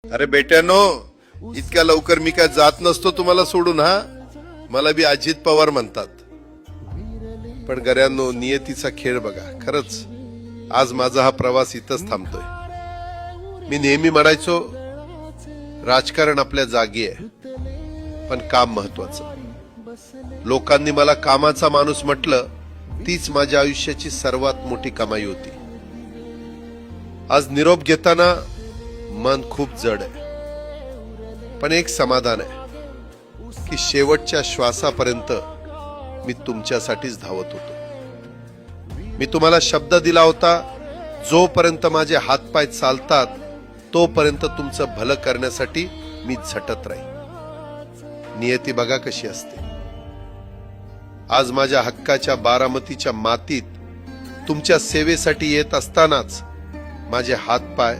अरे बेट्यानो, इतक्या लवकर मी काय जात नसतो तुम्हाला सोडून. हा, मला बी अजित पवार म्हणतात. पण गऱ्यांनो, नियतीचा खेळ बघा. खरंच आज माझा हा प्रवास इथंच थांबतोय. मी नेहमी म्हणायचो राजकारण आपल्या जागी आहे, पण काम महत्वाचं. लोकांनी मला कामाचा माणूस म्हटलं, तीच माझ्या आयुष्याची सर्वात मोठी कमाई होती. आज निरोप घेताना मन खूप जड आहे, पण एक समाधान आहे की शेवटच्या श्वासापर्यंत मी तुमच्यासाठीच धावत होतो. मी तुम्हाला शब्द दिला होता, जोपर्यंत माझे हातपाय चालतात तोपर्यंत तुमचं भलं करण्यासाठी मी झटत राहील. नियती बघा कशी असते. आज माझ्या हक्काच्या बारामतीच्या मातीत तुमच्या सेवेसाठी येत असतानाच माझे हातपाय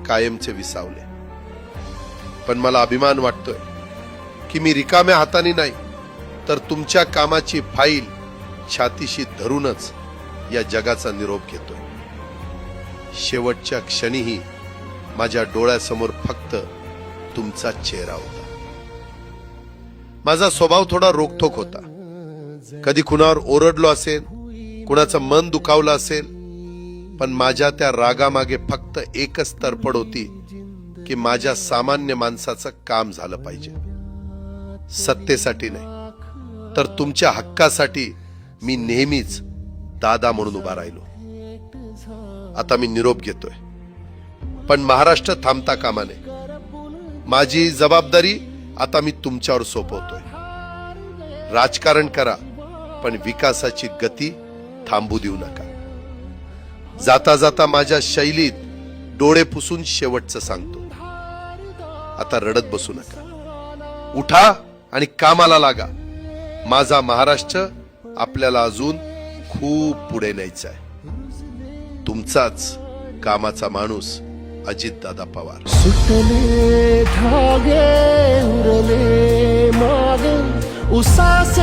कायमचे विसावले. पण मला अभिमान वाटतोय की मी रिकाम्या हाताने नाही, तर तुमच्या कामाची फाईल छातीशी धरूनच या जगाचा निरोप घेतोय. शेवटच्या क्षणीही माझ्या डोळ्यासमोर फक्त तुमचा चेहरा होता. माझा स्वभाव थोडा रोखठोक होता. कधी कुणावर ओरडलो असेल, कुणाचं मन दुखावलं असेल, पण माझ्या त्या रागामागे फक्त एकच तडफड होती की माझ्या सामान्य माणसाचं काम झालं पाहिजे. सत्तेसाठी नाही, तर तुमच्या हक्कासाठी मी नेहमीच दादा म्हणून उभा राहिलो. आता मी निरोप घेतोय, पण महाराष्ट्र थांबता कामा नये. माझी जबाबदारी आता मी तुमच्यावर सोपवतोय. राजकारण करा, पण विकासाची गती थांबू देऊ नका. जाता जाता माझ्या शैलीत डोळे पुसून शेवटचं सांगतो, आता रडत बसू नका. उठा आणि कामाला लागा. माझा महाराष्ट्र आपल्याला अजून खूप पुढे न्यायचा आहे. तुमचाच कामाचा माणूस अजितदादा पवार. सुटले धागे उरले मागे उसासे